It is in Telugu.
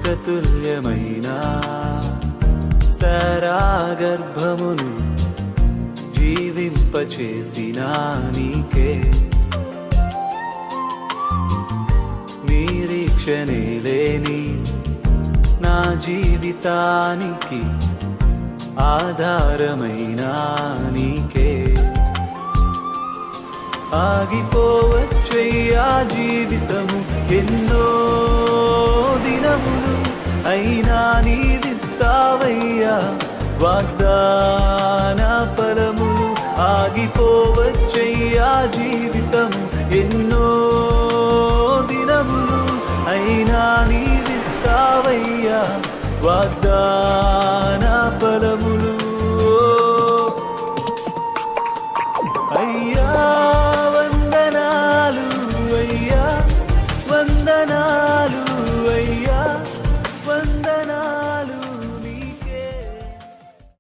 అమృతతుల్యమైన సారాగర్భమును జీవింపచేసిన నీకే నిరీక్షణే లేని నా జీవితానికి ఆధారమైన నీకే ఆగిపోవచ్చయ్యా జీవితము ఎన్నో దినములు అయినా నీవిస్తావయ్యా వాగ్దాన ఫలములు ఆగిపోవచ్చయ్యా జీవితము ఎన్నో దినములు అయినా నీవిస్తావయ్యా వాగ్దాన ఫలములు అయ్యా వందనాలు అయ్యా వందనాలు